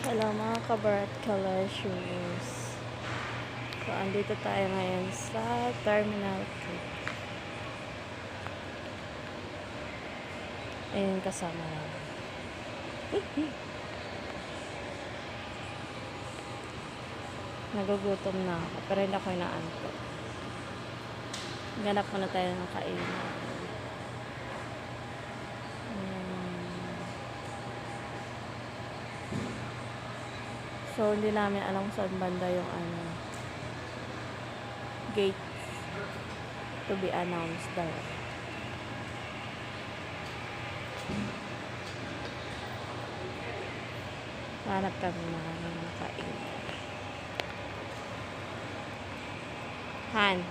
Hello mga ka-Bart Color Shoes. So, andito tayo ngayon sa Terminal 2. Ayun kasama namin. Nagugutom na ako, pero hindi ako inaantok. Ganap muna tayo ng kainan. So, hindi namin alam saan banda yung gate to be announced daw. Hanap kami ng kainan. Han.